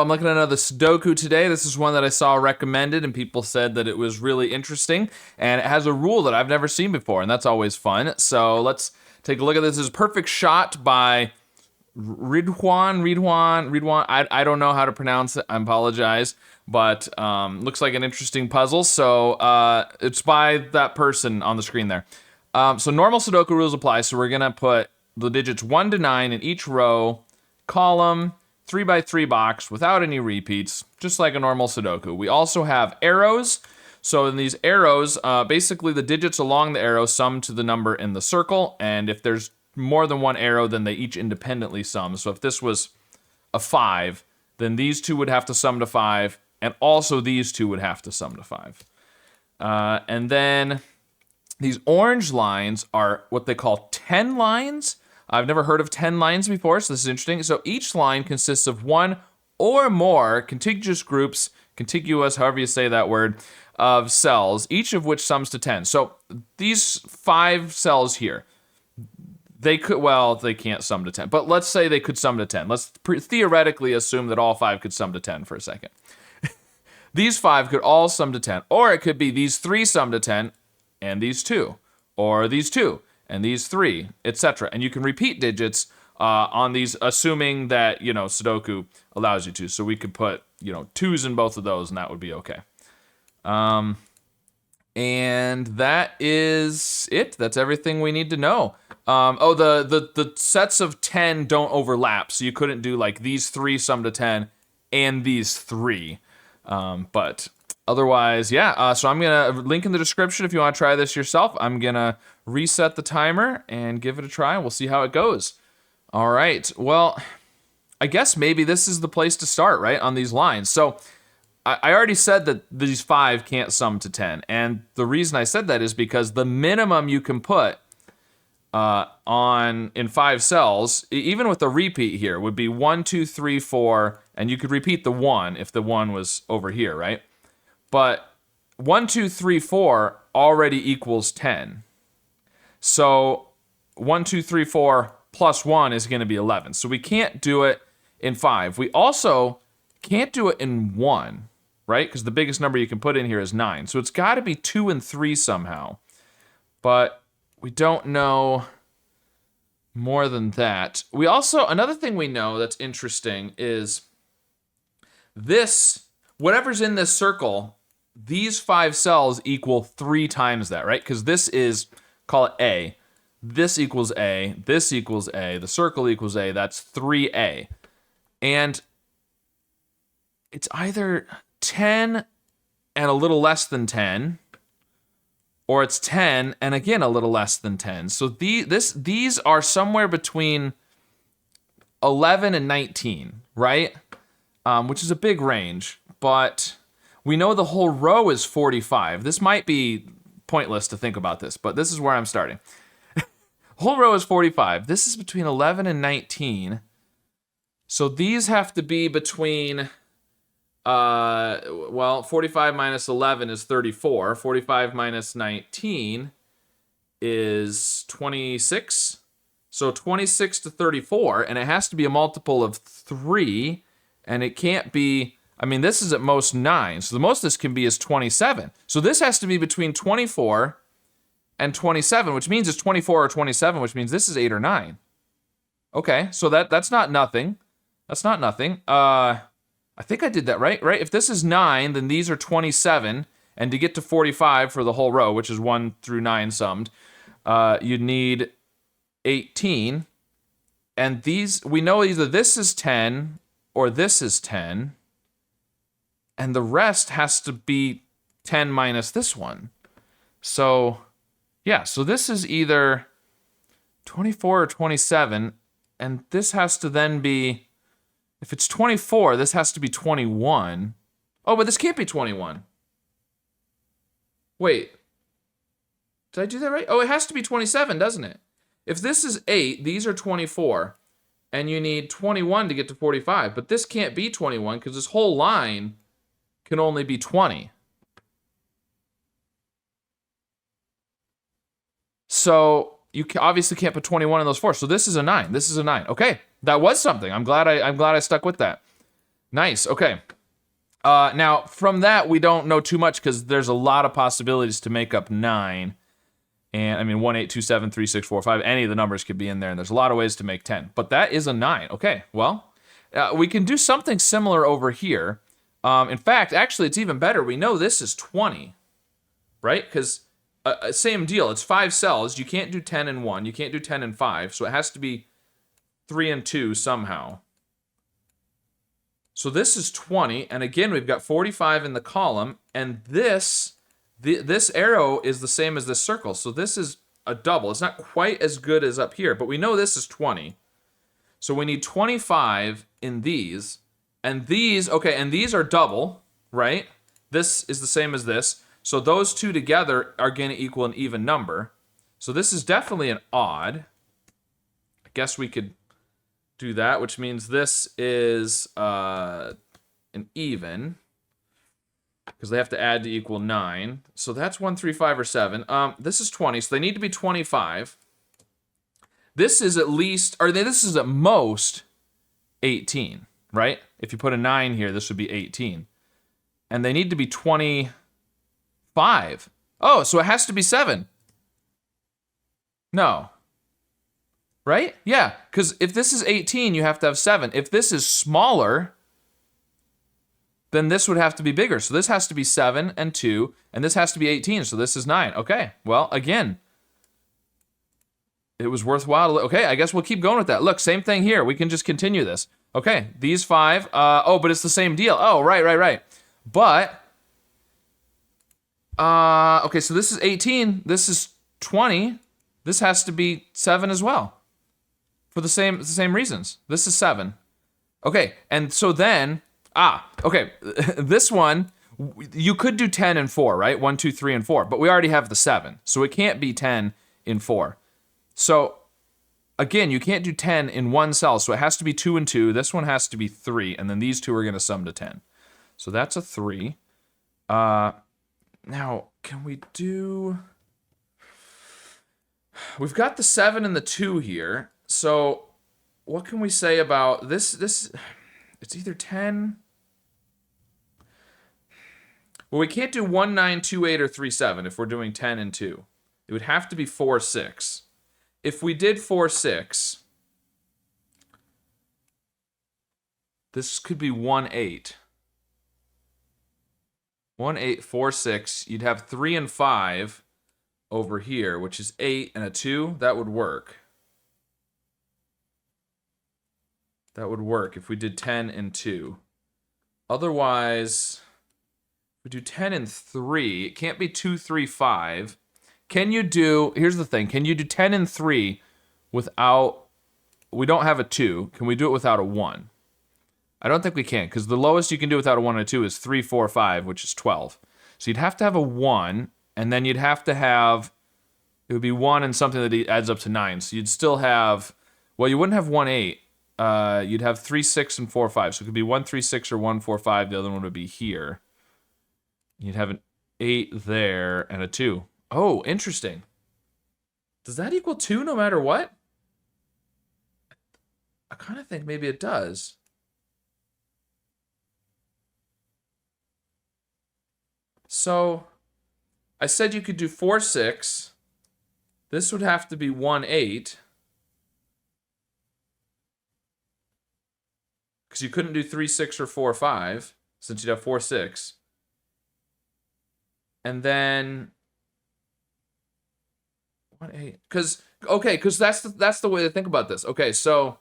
I'm looking at another Sudoku today. This is one that I saw recommended, and people said that it was really interesting, and it has a rule that I've never seen before, and that's always fun. So let's take a look at this. This is Perfect Shot by Ridhwan. I don't know how to pronounce it. I apologize, but looks like an interesting puzzle. So it's by that person on the screen there. So normal Sudoku rules apply. So we're gonna put the digits 1 to 9 in each row, column, 3x3 box without any repeats, just like a normal Sudoku. We also have arrows. So in these arrows, basically the digits along the arrow sum to the number in the circle, and if there's more than one arrow, then they each independently sum. So if this was a 5, then these two would have to sum to 5, and also these two would have to sum to 5. And then these orange lines are what they call 10 lines. I've never heard of 10 lines before, so this is interesting. So each line consists of one or more contiguous groups, contiguous, however you say that word, of cells, each of which sums to 10. So these 5 cells here, they can't sum to 10, but let's say they could sum to 10. Let's theoretically assume that all 5 could sum to 10 for a second. These 5 could all sum to 10, or it could be these 3 sum to 10, and these 2, or these 2, and these 3, etc. And you can repeat digits on these, assuming that, Sudoku allows you to. So we could put, 2s in both of those, and that would be okay. And that is it. That's everything we need to know. The sets of 10 don't overlap, so you couldn't do like these 3 sum to 10 and these 3. But otherwise, yeah. So I'm gonna link in the description if you want to try this yourself. I'm gonna reset the timer and give it a try. We'll see how it goes. All right. Well, I guess maybe this is the place to start, right, on these lines. So I already said that these 5 can't sum to 10, and the reason I said that is because the minimum you can put in 5 cells, even with the repeat here, would be 1, 2, 3, 4, and you could repeat the 1 if the 1 was over here, right? But 1, 2, 3, 4 already equals 10. So 1, 2, 3, 4 plus 1 is going to be 11. So we can't do it in 5. We also can't do it in 1, right? Because the biggest number you can put in here is 9. So it's got to be 2 and 3 somehow. But we don't know more than that. We also, another thing we know that's interesting is this, whatever's in this circle, these 5 cells equal 3 times that, right? Because this is, call it A. This equals A. This equals A. The circle equals A. That's 3A. And it's either 10 and a little less than 10, or it's 10 and again a little less than 10. So these are somewhere between 11 and 19, right? Which is a big range, but we know the whole row is 45. This might be pointless to think about this, but this is where I'm starting. Whole row is 45. This is between 11 and 19. So these have to be between, 45 minus 11 is 34. 45 minus 19 is 26. So 26 to 34, and it has to be a multiple of 3, and it can't be, this is at most 9. So the most this can be is 27. So this has to be between 24 and 27, which means it's 24 or 27, which means this is 8 or 9. Okay, so that's not nothing. That's not nothing. I think I did that right? If this is 9, then these are 27, and to get to 45 for the whole row, which is 1 through 9 summed, you'd need 18. And these, we know either this is 10 or this is 10, and the rest has to be 10 minus this one. So, yeah, so this is either 24 or 27, and this has to then be, if it's 24, this has to be 21. Oh, but this can't be 21. Wait. Did I do that right? Oh, it has to be 27, doesn't it? If this is 8, these are 24, and you need 21 to get to 45, but this can't be 21 because this whole line can only be 20. So you obviously can't put 21 in those 4. So this is a 9. This is a 9. Okay, that was something. I'm glad I stuck with that. Nice. Okay. Now, from that, we don't know too much because there's a lot of possibilities to make up 9. And I mean, 1, 8, 2, 7, 3, 6, 4, 5, any of the numbers could be in there, and there's a lot of ways to make 10. But that is a 9. Okay, well, we can do something similar over here. In fact, actually, it's even better. We know this is 20, right? Because same deal. It's 5 cells. You can't do 10 in 1. You can't do 10 in 5. So it has to be 3 and 2 somehow. So this is 20. And again, we've got 45 in the column. And this arrow is the same as this circle. So this is a double. It's not quite as good as up here. But we know this is 20. So we need 25 in these. And these, okay, and these are double, right? This is the same as this. So those two together are going to equal an even number. So this is definitely an odd. I guess we could do that, which means this is an even. Because they have to add to equal 9. So that's 1, 3, 5, or 7. This is 20, so they need to be 25. This is at least, or this is at most 18, right? If you put a 9 here, this would be 18. And they need to be 25. Oh, so it has to be 7. No. Right? Yeah, because if this is 18, you have to have 7. If this is smaller, then this would have to be bigger. So this has to be 7 and 2, and this has to be 18, so this is 9. Okay, well, again, it was worthwhile. Okay, I guess we'll keep going with that. Look, same thing here. We can just continue this. Okay, these 5. Oh, but it's the same deal. Oh, right. But, okay, so this is 18. This is 20. This has to be 7 as well. For the same reasons. This is 7. Okay, and so then, okay, this one, you could do 10 and 4, right? 1, 2, 3, and 4, but we already have the 7, so it can't be 10 in 4. So, again, you can't do 10 in one cell, so it has to be 2 and 2. This one has to be 3, and then these two are going to sum to 10. So that's a 3. Now, can we do... We've got the 7 and the 2 here, so what can we say about this? It's either 10... Well, we can't do 1, 9, 2, 8, or 3, 7 if we're doing 10 and 2. It would have to be 4, 6. If we did 4, 6, this could be 1, 8. 1, 8, 4, 6. You'd have 3 and 5 over here, which is 8 and a 2. That would work. That would work if we did 10 and 2. Otherwise, if we do 10 and 3, it can't be 2, 3, 5. Can you do, here's the thing, can you do 10 and 3 without, we don't have a 2, can we do it without a 1? I don't think we can, because the lowest you can do without a 1 and a 2 is 3, 4, 5, which is 12. So you'd have to have a 1, and then you'd have to have, it would be 1 and something that adds up to 9. So you'd still have, well, you wouldn't have 1, 8. You'd have 3, 6, and 4, 5. So it could be 1, 3, 6, or 1, 4, 5. The other one would be here. You'd have an 8 there and a 2. Oh, interesting. Does that equal 2 no matter what? I kind of think maybe it does. So, I said you could do 4, 6. This would have to be 1, 8. Because you couldn't do 3, 6, or 4, 5, since you'd have 4, 6. And then... 1, 8. Because that's the way to think about this. Okay, so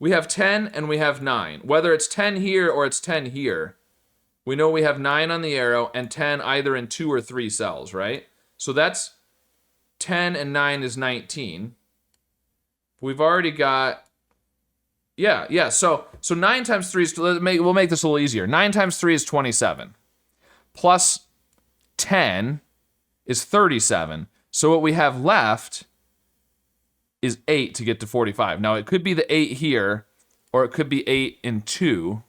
we have 10 and we have 9. Whether it's 10 here or it's 10 here, we know we have 9 on the arrow and 10 either in 2 or 3 cells, right? So that's 10 and 9 is 19. We've already got... Yeah. So 9 times 3 is... We'll make this a little easier. 9 times 3 is 27. Plus 10 is 37. So what we have left is 8 to get to 45. Now, it could be the 8 here, or it could be 8 and 2.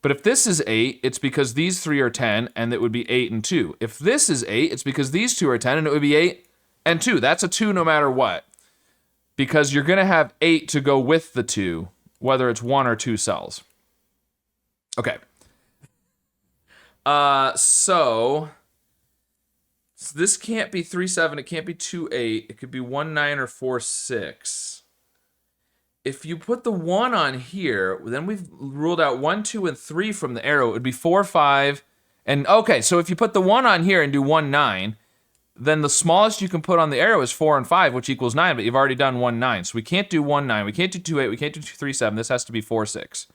But if this is 8, it's because these 3 are 10, and it would be 8 and 2. If this is 8, it's because these 2 are 10, and it would be 8 and 2. That's a 2 no matter what. Because you're going to have 8 to go with the 2, whether it's 1 or 2 cells. Okay. So this can't be 3, 7. It can't be 2, 8. It could be 1, 9, or 4, 6. If you put the 1 on here, then we've ruled out 1, 2, and 3 from the arrow. It would be 4, 5. And okay, so if you put the 1 on here and do 1, 9, then the smallest you can put on the arrow is 4 and 5, which equals 9, but you've already done 1, 9. So we can't do 1, 9. We can't do 2, 8. We can't do 2, 3, 7. This has to be 4, 6.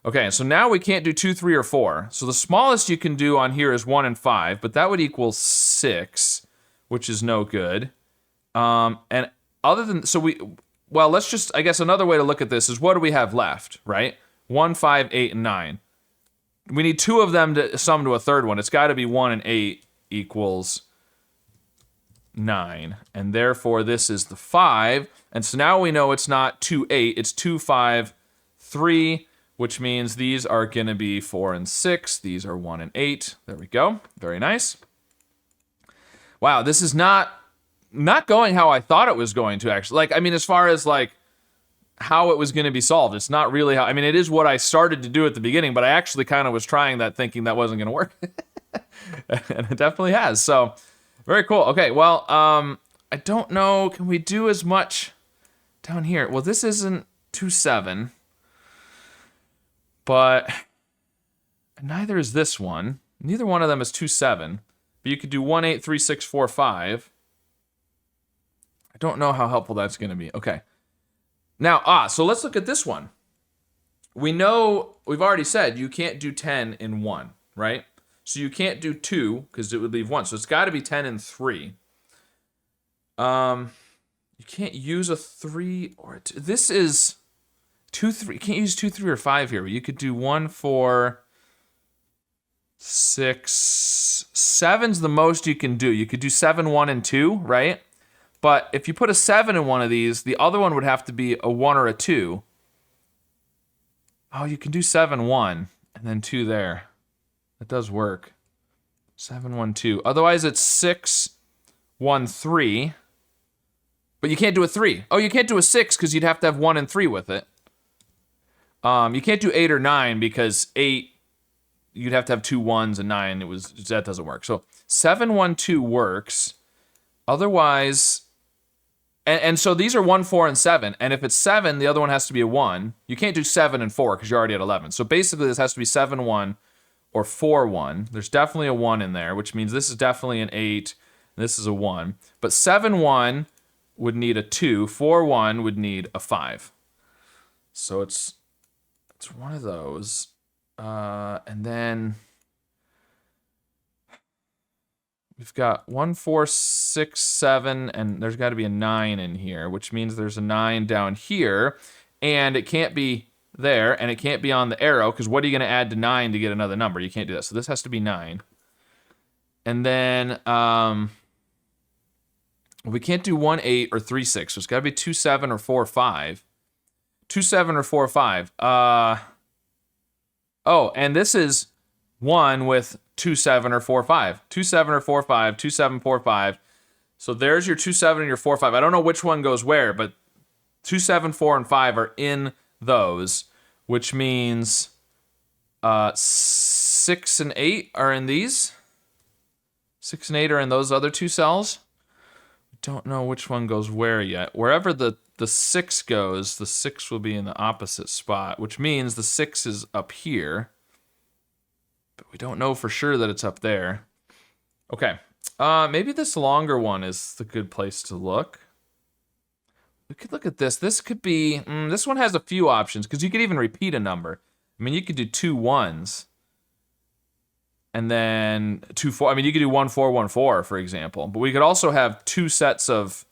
Okay, so now we can't do 2, 3, or 4. So the smallest you can do on here is 1 and 5, but that would equal 6, which is no good. And other than, well, let's just, I guess another way to look at this is what do we have left, right? 1, 5, 8, and 9. We need 2 of them to sum to a third one. It's got to be 1 and 8 equals 9. And therefore, this is the 5. And so now we know it's not 2, 8. It's 2, 5, 3, which means these are going to be 4 and 6. These are 1 and 8. There we go. Very nice. Wow, this is not going how I thought it was going to, actually. Like, I mean, as far as, like, how it was going to be solved, it's not really how... I mean, it is what I started to do at the beginning, but I actually kind of was trying that thinking that wasn't going to work. And it definitely has. So, very cool. Okay, well, I don't know. Can we do as much down here? Well, this isn't 2, 7. But neither is this one. Neither one of them is 2, 7. But you could do 1, 8, 3, 6, 4, 5. I don't know how helpful that's going to be. Okay. Now, so let's look at this one. We know, we've already said you can't do 10 in 1, right? So you can't do 2 because it would leave 1. So it's got to be 10 in 3. You can't use a 3 or a 2. This is 2, 3. You can't use 2, 3, or 5 here. But you could do 1, 4, 6. 7's the most you can do. You could do 7, 1, and 2, right? But if you put a 7 in one of these, the other one would have to be a 1 or a 2. Oh, you can do 7, 1, and then 2 there. That does work. 7, 1, 2. Otherwise, it's 6, 1, 3. But you can't do a 3. Oh, you can't do a 6 because you'd have to have 1 and 3 with it. You can't do 8 or 9 because 8, you'd have to have 2 1s, and 9, that doesn't work. So 7, 1, 2 works. Otherwise, and so these are 1, 4, and 7. And if it's 7, the other one has to be a 1. You can't do 7 and 4 because you're already at 11. So basically, this has to be 7, 1 or 4, 1. There's definitely a 1 in there, which means this is definitely an 8. And this is a 1. But 7, 1 would need a 2. 4, 1 would need a 5. So it's one of those. And then we've got 1, 4, 6, 7, and there's got to be a 9 in here, which means there's a 9 down here, and it can't be there, and it can't be on the arrow, because what are you going to add to 9 to get another number? You can't do that. So this has to be 9. And then we can't do 1, 8, or 3, 6, so it's got to be 2, 7, or 4, 5. 2, 7, or 4, 5. Oh, and this is 1 with 2, 7, or 4, 5. 2, 7, or 4, 5. 2, 7, 4, 5. So there's your 2, 7, and your 4, 5. I don't know which one goes where, but 2, 7, 4, and 5 are in those, which means 6 and 8 are in these. 6 and 8 are in those other 2 cells. Don't know which one goes where yet. Wherever the 6 goes, the 6 will be in the opposite spot, which means the 6 is up here. But we don't know for sure that it's up there. Okay. Maybe this longer one is the good place to look. We could look at this. This could be... this one has a few options, because you could even repeat a number. I mean, you could do 2 1s. And then 2 4. I mean, you could do 1 4 1 4, for example. But we could also have 2 sets of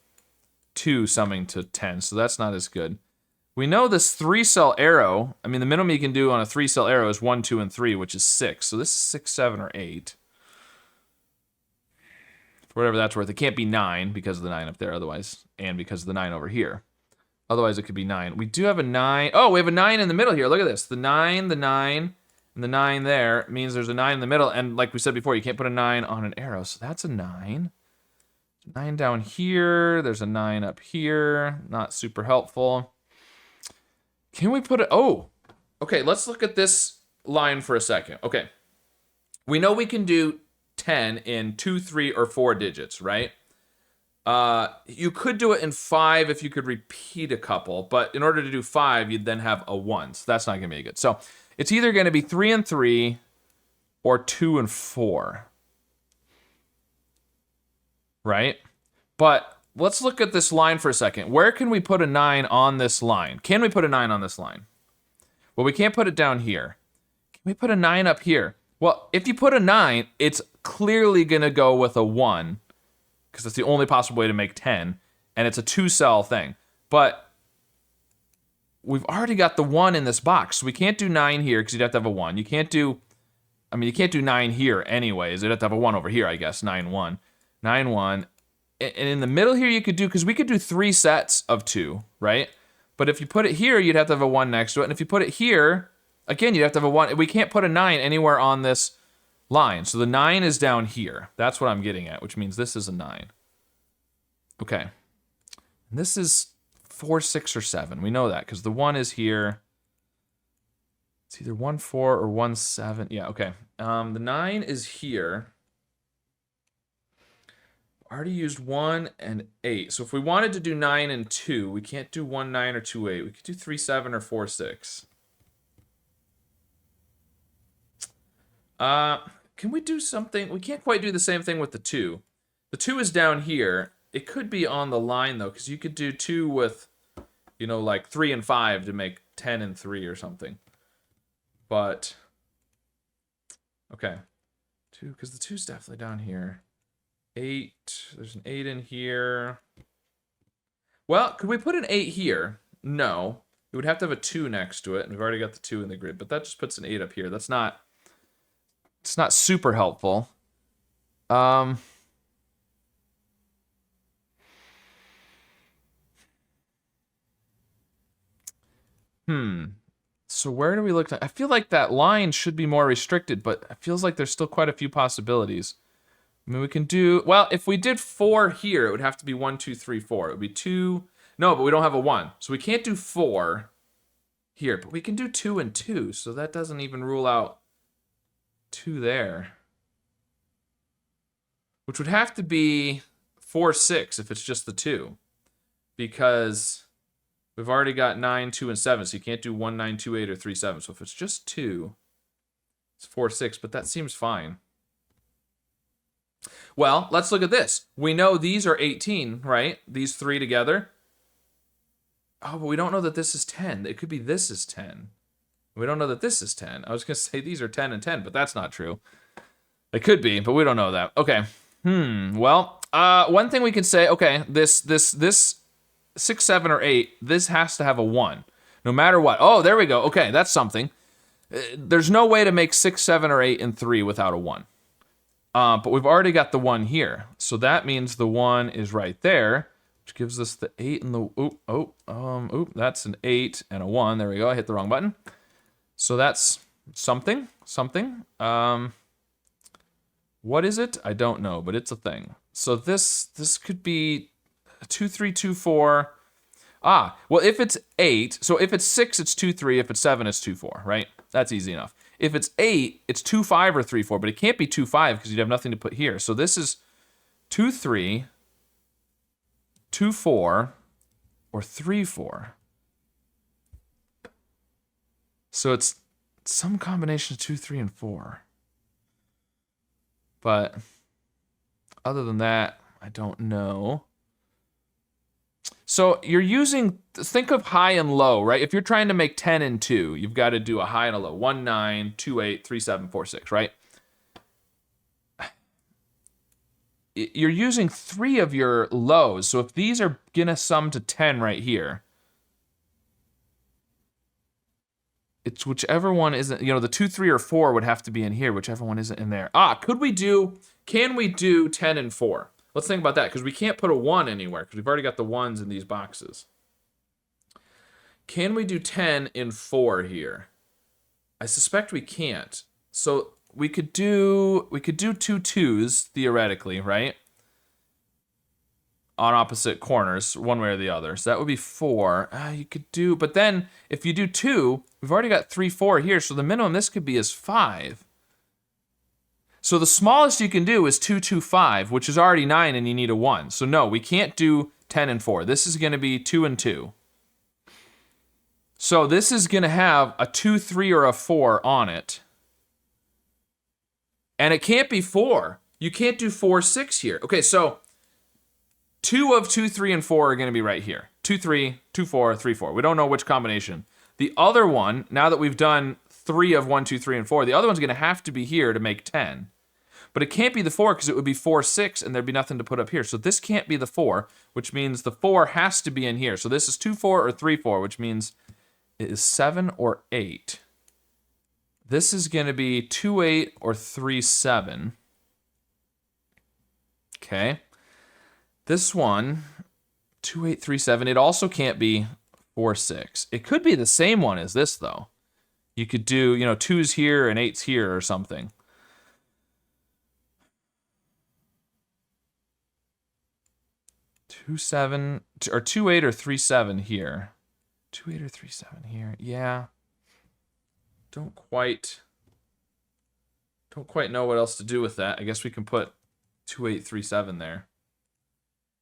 2 summing to 10, so that's not as good. We know this 3-cell arrow, I mean, the minimum you can do on a 3-cell arrow is 1, 2, and 3, which is 6. So this is 6, 7, or 8. For whatever that's worth. It can't be 9 because of the 9 up there otherwise, and because of the 9 over here. Otherwise, it could be 9. We do have a 9. Oh, we have a 9 in the middle here. Look at this. The 9, and the 9 there means there's a 9 in the middle. And like we said before, you can't put a 9 on an arrow. So that's a 9. 9 down here. There's a 9 up here. Not super helpful. Can we put it? Oh, okay. Let's look at this line for a second. Okay. We know we can do 10 in 2, 3, or 4 digits, right? You could do it in 5 if you could repeat a couple, but in order to do 5, you'd then have a 1, so that's not going to be good. So it's either going to be 3 and 3 or 2 and 4, right? But let's look at this line for a second. Where can we put a 9 on this line? Can we put a 9 on this line? Well, we can't put it down here. Can we put a 9 up here? Well, if you put a 9, it's clearly going to go with a 1, because that's the only possible way to make 10, and it's a 2-cell thing. But we've already got the 1 in this box, so we can't do 9 here because you'd have to have a 1. You can't do 9 here anyways. You'd have to have a 1 over here, I guess. 9, 1. 9, 1. And in the middle here you could do, because we could do 3 sets of 2, right? But if you put it here, you'd have to have a 1 next to it. And if you put it here, again, you'd have to have a 1. We can't put a 9 anywhere on this line. So the 9 is down here. That's what I'm getting at, which means this is a 9. Okay. And this is 4, 6, or 7. We know that because the 1 is here. It's either 1, 4 or 1, 7. Yeah, okay. The 9 is here. Already used 1 and 8. So if we wanted to do 9 and 2, we can't do 1, 9 or 2, 8. We could do 3, 7 or 4, 6. Can we do something? We can't quite do the same thing with the 2. The 2 is down here. It could be on the line, though, because you could do 2 with, like 3 and 5 to make 10 and 3 or something. But, okay. 2, because the 2 is definitely down here. 8, there's an 8 in here. Well, could we put an 8 here? No. We would have to have a 2 next to it, and we've already got the 2 in the grid, but that just puts an 8 up here. It's not super helpful. So where do we look? I feel like that line should be more restricted, but it feels like there's still quite a few possibilities. I mean, we can do, well, if we did 4 here, it would have to be 1, 2, 3, 4. It would be 2. No, but we don't have a 1. So we can't do 4 here, but we can do 2 and 2. So that doesn't even rule out 2 there. Which would have to be 4, 6 if it's just the 2. Because we've already got 9, 2, and 7. So you can't do 1, 9, 2, 8, or 3, 7. So if it's just 2, it's 4, 6. But that seems fine. Well, let's look at this. We know these are 18, right? These 3 together. Oh, but we don't know that this is 10. It could be this is 10. We don't know that this is 10. I was going to say these are 10 and 10, but that's not true. It could be, but we don't know that. Okay. Well, one thing we can say, okay, this 6, 7, or 8, this has to have a 1. No matter what. Oh, there we go. Okay, that's something. There's no way to make 6, 7, or 8 and 3 without a 1. But we've already got the 1 here. So that means the 1 is right there, which gives us the 8 and the, that's an 8 and a 1. There we go. I hit the wrong button. So that's something. What is it? I don't know, but it's a thing. So this could be 2, 3, 2, 4. Well, if it's 8, so if it's 6, it's 2, 3. If it's 7, it's 2, 4, right? That's easy enough. If it's 8, it's 2, 5 or 3, 4, but it can't be 2, 5 because you'd have nothing to put here. So this is 2, 3, 2, 4, or 3, 4. So it's some combination of 2, 3, and 4. But other than that, I don't know. So you're using, think of high and low, right? If you're trying to make 10 and 2, you've got to do a high and a low. 1, 9, 2, 8, 3, 7, 4, 6, right? You're using 3 of your lows. So if these are going to sum to 10 right here, it's whichever one isn't, the 2, 3, or 4 would have to be in here, whichever one isn't in there. Can we do 10 and 4? Let's think about that, because we can't put a 1 anywhere, because we've already got the 1s in these boxes. Can we do 10 in 4 here? I suspect we can't. So we could do 2 2s, theoretically, right? on opposite corners, one way or the other. So that would be 4. You could do, but then if you do 2, we've already got 3, 4 here. So the minimum this could be is 5. So the smallest you can do is 2, 2, 5, which is already 9, and you need a 1. So no, we can't do 10 and 4. This is going to be 2 and 2. So this is going to have a 2, 3, or a 4 on it. And it can't be 4. You can't do 4, 6 here. Okay, so 2 of 2, 3, and 4 are going to be right here. 2, 3, 2, 4, 3, 4. We don't know which combination. The other one, now that we've done 3 of 1, 2, 3, and 4, the other one's going to have to be here to make 10. But it can't be the 4 because it would be 4, 6, and there'd be nothing to put up here. So this can't be the 4, which means the 4 has to be in here. So this is 2, 4, or 3, 4, which means it is 7 or 8. This is going to be 2, 8, or 3, 7. Okay. This one, 2, 8, 3, 7, it also can't be 4, 6. It could be the same one as this, though. You could do, 2's here and 8's here or something. 2, 7, or 2, 8, or 3, 7 here. 2, 8, or 3, 7 here. Yeah. Don't quite know what else to do with that. I guess we can put 2, 8, 3, 7 there.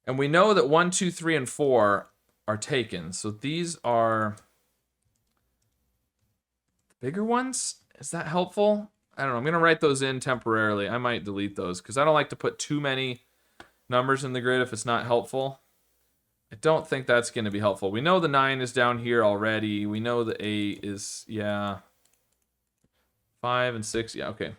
And we know that 1, 2, 3, and 4 are taken. So these are the bigger ones. Is that helpful? I don't know. I'm going to write those in temporarily. I might delete those because I don't like to put too many numbers in the grid if it's not helpful. I don't think that's going to be helpful. We know the 9 is down here already. We know the 8 is, 5 and 6. Yeah, okay.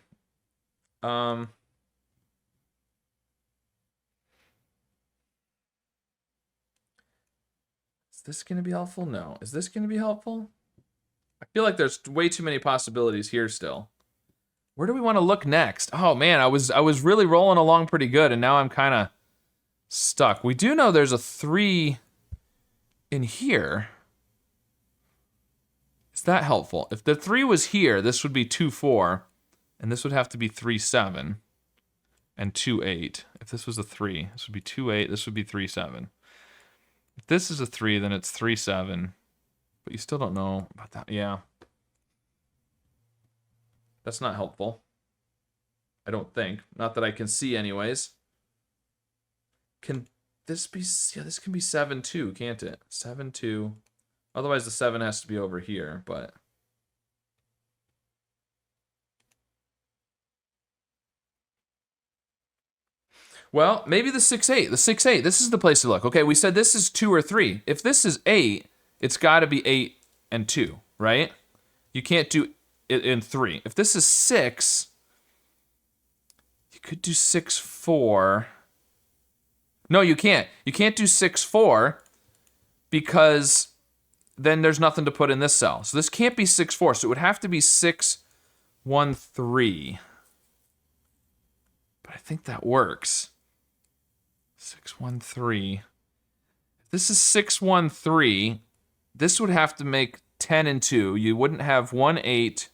Is this going to be helpful? No. Is this going to be helpful? I feel like there's way too many possibilities here still. Where do we want to look next? Oh man, I was really rolling along pretty good, and now I'm kind of stuck. We do know there's a 3 in here. Is that helpful? If the 3 was here, this would be 2, 4, and this would have to be 3, 7, and 2, 8. If this was a 3, this would be 2, 8, this would be 3, 7. If this is a 3, then it's 3, 7. But you still don't know about that. Yeah. That's not helpful. I don't think. Not that I can see anyways. Can this be... Yeah, this can be 7, 2, can't it? 7, 2. Otherwise, the 7 has to be over here, but... Well, maybe the 6, 8. The 6, 8. This is the place to look. Okay, we said this is 2 or 3. If this is 8, it's got to be 8 and 2, right? You can't do it in 3. If this is 6, you could do 6, 4. No, you can't. You can't do 6, 4 because then there's nothing to put in this cell. So this can't be 6, 4. So it would have to be 6, 1, 3. But I think that works. 6, 1, 3. If this is 6, 1, 3, this would have to make 10 and 2. You wouldn't have 1, 8.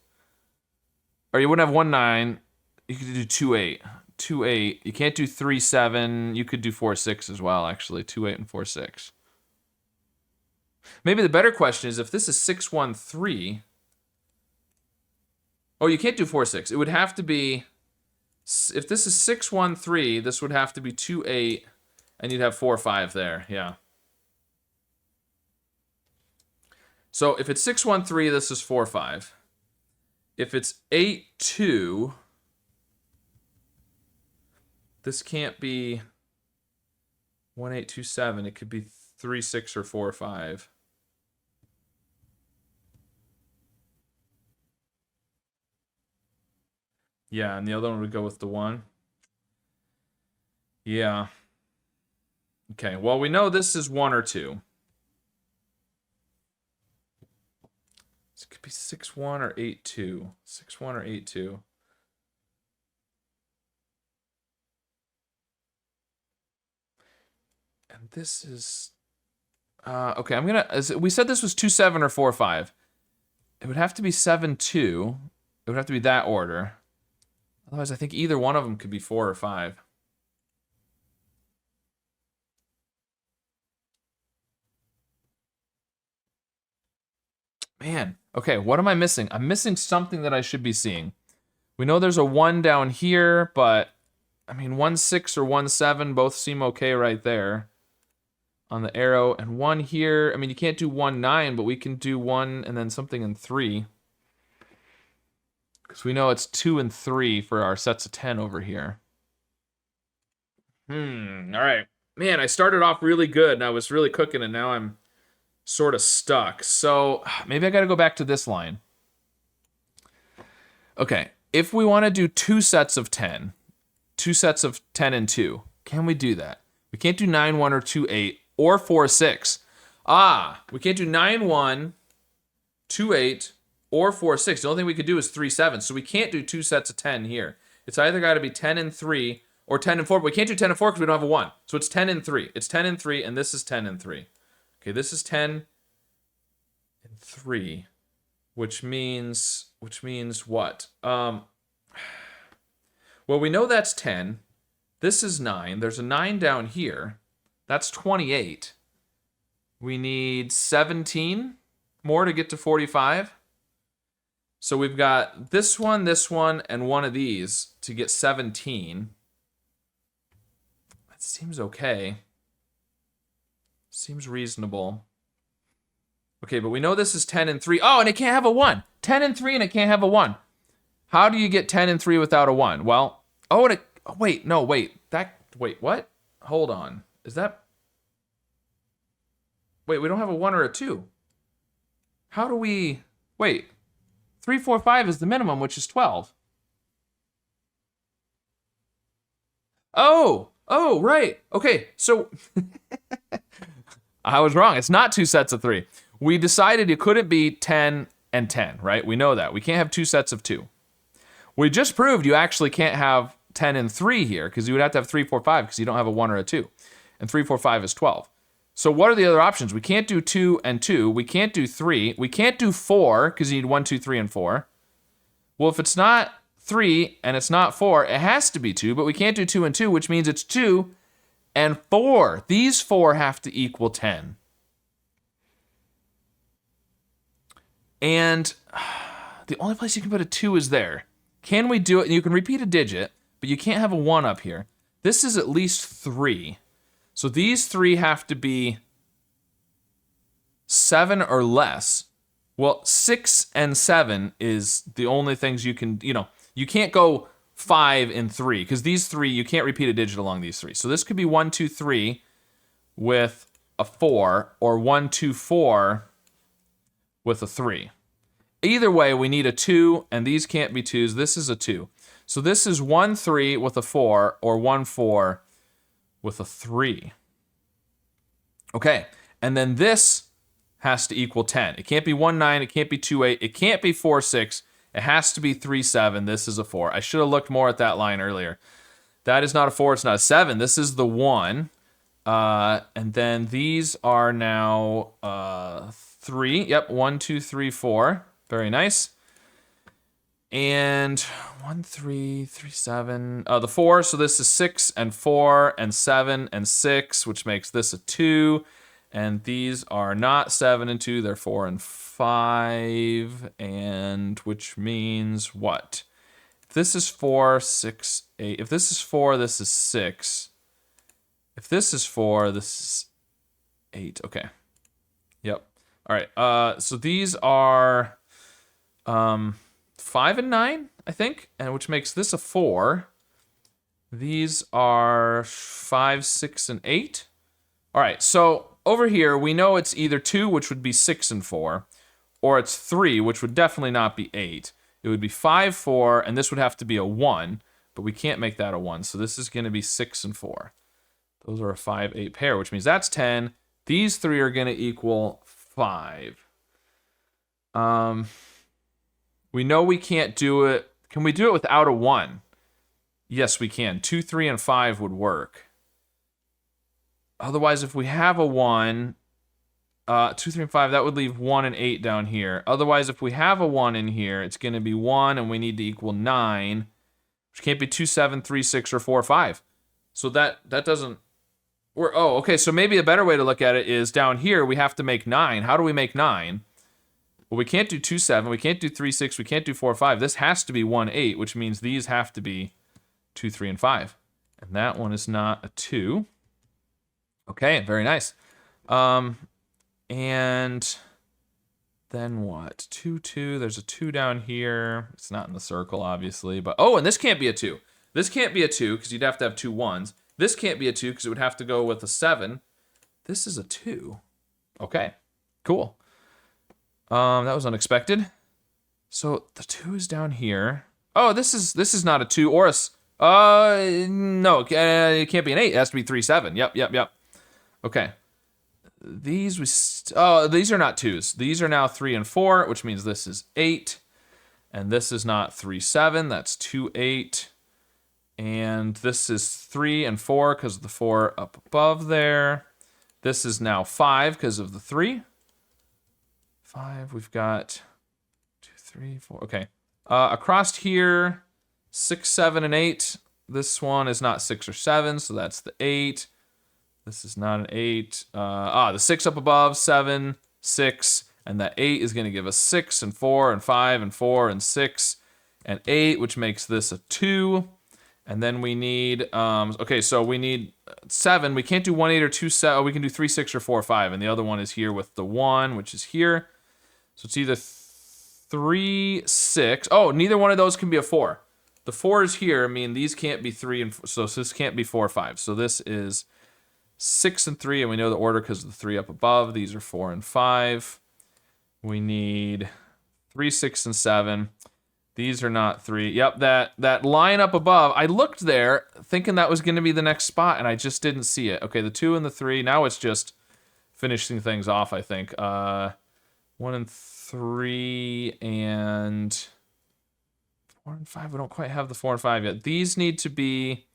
Or you wouldn't have 1, 9. You could do 2, 8. 2, 8. You can't do 3, 7. You could do 4, 6 as well, actually. 2, 8, and 4, 6. Maybe the better question is if this is 6, 1, 3. Oh, you can't do 4, 6. It would have to be... If this is 6, 1, 3, this would have to be 2, 8. And you'd have 4, 5 there. Yeah. So if it's 6, 1, 3, this is 4, 5. If it's 8, 2, this can't be 1, 8, 2, 7. It could be 3, 6, or 4, 5. Yeah, and the other one would go with the 1. Yeah. Okay, well, we know this is 1 or 2. It could be 6, 1, or 8, 2. 6, 1, or 8, 2. And this is... okay, I'm going to... We said this was 2, 7, or 4, 5. It would have to be 7, 2. It would have to be that order. Otherwise, I think either one of them could be 4 or 5. Man, okay, what am I missing? I'm missing something that I should be seeing. We know there's a 1 down here, but I mean, 1, 6 or 1, 7 both seem okay right there on the arrow. And 1 here, I mean, you can't do 1, 9, but we can do 1 and then something in 3. Because we know it's 2 and 3 for our sets of 10 over here. All right. Man, I started off really good and I was really cooking and now I'm sort of stuck. So maybe I got to go back to this line. Okay, if we want to do 2 sets of 10, 2 sets of 10 and 2, can we do that? We can't do 9, 1 or 2, 8 or 4, 6. We can't do 9, 1, 2, 8 or 4, 6. The only thing we could do is 3, 7. So we can't do 2 sets of 10 here. It's either got to be 10 and 3 or 10 and 4, but we can't do 10 and 4 because we don't have a 1. So it's 10 and 3. It's 10 and 3, and this is 10 and 3. Okay, this is 10 and 3, which means what? Well, we know that's 10. This is 9. There's a 9 down here. That's 28. We need 17 more to get to 45. So we've got this one, and one of these to get 17. That seems okay. Seems reasonable. Okay, but we know this is 10 and 3. Oh, and it can't have a 1. 10 and 3 and it can't have a 1. How do you get 10 and 3 without a 1? Well, wait, what? Hold on. Is that... Wait, we don't have a 1 or a 2. How do we... Wait. 3, 4, 5 is the minimum, which is 12. Oh, right. Okay, so... I was wrong. It's not 2 sets of 3. We decided it couldn't be 10 and 10, right? We know that. We can't have 2 sets of 2. We just proved you actually can't have 10 and 3 here because you would have to have 3, 4, 5 because you don't have a 1 or a 2. And 3, 4, 5 is 12. So what are the other options? We can't do 2 and 2. We can't do 3. We can't do 4 because you need 1, 2, 3, and 4. Well, if it's not 3 and it's not 4, it has to be 2, but we can't do 2 and 2, which means it's 2 and 4. These 4 have to equal 10. And the only place you can put a 2 is there. Can we do it? You can repeat a digit, but you can't have a 1 up here. This is at least 3. So these 3 have to be 7 or less. Well, 6 and 7 is the only things you can, you can't go 5 and 3 because these 3, you can't repeat a digit along these 3. So this could be 1, 2, 3 with a 4 or 1, 2, 4 with a 3. Either way, we need a 2, and these can't be 2s. This is a 2. So this is 1, 3 with a 4 or 1, 4 with a 3. Okay, and then this has to equal 10. It can't be 1, 9. It can't be 2, 8. It can't be 4, 6. It has to be 3, 7. This is a 4. I should have looked more at that line earlier. That is not a 4. It's not a 7. This is the 1. And then these are now 3. Yep, 1, 2, 3, 4. Very nice. And 1, 3, 3, 7. The 4, so this is 6 and 4 and 7 and 6, which makes this a 2. And these are not 7 and 2, they're 4 and 5. And which means what? If this is 4, 6, 8. If this is 4, this is 6. If this is 4, this is 8. Okay. Yep. All right. So these are 5 and 9, I think, and which makes this a 4. These are 5, 6, and 8. All right. So over here, we know it's either 2, which would be 6 and 4, or it's 3, which would definitely not be 8. It would be 5, 4, and this would have to be a 1, but we can't make that a 1. So this is going to be 6 and 4. Those are a 5, 8 pair, which means that's 10. These 3 are going to equal 5. We know we can't do it. Can we do it without a 1? Yes, we can. 2, 3, and 5 would work. Otherwise, if we have a 1, 2, 3, and 5, that would leave 1 and 8 down here. Otherwise, if we have a 1 in here, it's going to be 1, and we need to equal 9, which can't be 2, 7, 3, 6, or 4, 5. So that doesn't... okay, so maybe a better way to look at it is down here, we have to make 9. How do we make 9? Well, we can't do 2, 7. We can't do 3, 6. We can't do 4, 5. This has to be 1, 8, which means these have to be 2, 3, and 5. And that one is not a 2. Okay, very nice. And then what? 2, 2. There's a 2 down here. It's not in the circle, obviously. But oh, and this can't be a 2. This can't be a 2 because you'd have to have 2 1s. This can't be a 2 because it would have to go with a 7. This is a 2. Okay, cool. That was unexpected. So the 2 is down here. Oh, this is not a 2 or a... no, it can't be an 8. It has to be 3, 7. Yep. Okay. These these are not 2s. These are now 3 and 4, which means this is 8. And this is not 3, 7. That's 2, 8. And this is 3 and 4 because of the 4 up above there. This is now 5 because of the 3. 5, we've got 2, 3, 4. Okay. Across here, 6, 7, and 8. This one is not 6 or 7, so that's the 8. This is not an 8. The 6 up above, 7, 6, and that 8 is going to give us 6 and 4 and 5 and 4 and 6 and 8, which makes this a 2. And then we need, okay, so we need 7. We can't do 1, 8, or 2, 7. Oh, we can do 3, 6, or 4, 5. And the other one is here with the 1, which is here. So it's either 3, 6. Oh, neither one of those can be a 4. The 4 is here. I mean, these can't be 3 and 4. So this can't be 4, 5. So this is 6 and 3, and we know the order because of the 3 up above. These are 4 and 5. We need 3, 6, and 7. These are not 3. Yep, that line up above, I looked there thinking that was going to be the next spot, and I just didn't see it. Okay, the 2 and the 3. Now it's just finishing things off, I think. 1 and 3 and 4 and 5. We don't quite have the 4 and 5 yet. These need to be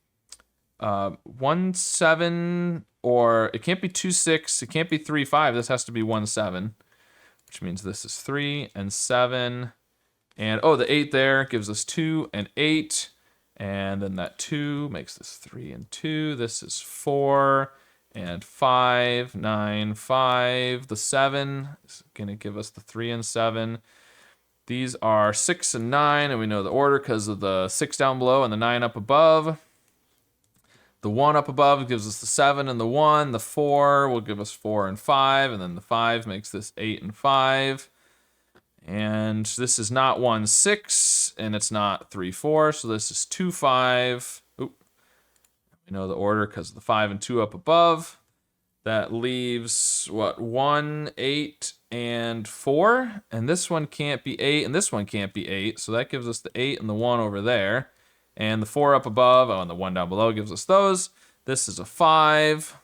1, 7, or it can't be 2, 6. It can't be 3, 5. This has to be 1, 7, which means this is 3 and 7. And, oh, the 8 there gives us 2 and 8. And then that 2 makes this 3 and 2. This is 4 and 5, 9, 5. The 7 is going to give us the 3 and 7. These are 6 and 9, and we know the order because of the 6 down below and the 9 up above. The 1 up above gives us the 7 and the 1. The 4 will give us 4 and 5, and then the 5 makes this 8 and 5. And this is not 1, 6, and it's not 3, 4, so this is 2, 5. Oop. We know the order because of the 5 and 2 up above. That leaves, what, 1, 8, and 4. And this one can't be 8, and this one can't be 8, so that gives us the 8 and the 1 over there. And the 4 up above, oh, and the 1 down below gives us those. This is a 5.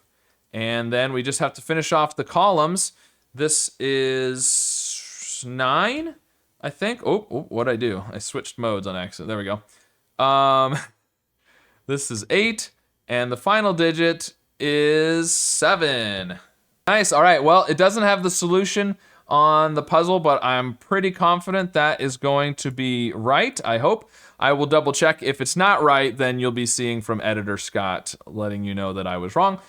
And then we just have to finish off the columns. This is 9, I think. Oh, what'd I do? I switched modes on accident. There we go. This is 8, and the final digit is 7. Nice. All right. Well, it doesn't have the solution on the puzzle, but I'm pretty confident that is going to be right. I hope. I will double check. If it's not right, then you'll be seeing from editor Scott letting you know that I was wrong.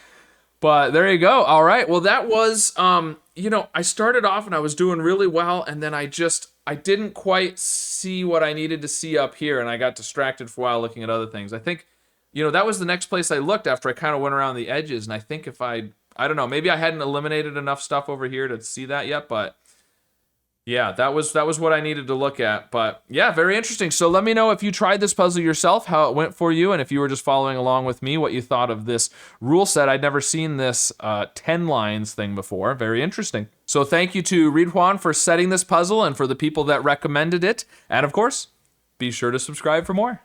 But there you go. All right. Well, that was, I started off and I was doing really well, and then I didn't quite see what I needed to see up here, and I got distracted for a while looking at other things. I think, that was the next place I looked after I kind of went around the edges, and I think if I don't know, maybe I hadn't eliminated enough stuff over here to see that yet, but yeah, that was what I needed to look at. But yeah, very interesting. So let me know if you tried this puzzle yourself, how it went for you, and if you were just following along with me, what you thought of this rule set. I'd never seen this 10 lines thing before. Very interesting. So thank you to Ridhwan for setting this puzzle and for the people that recommended it. And of course, be sure to subscribe for more.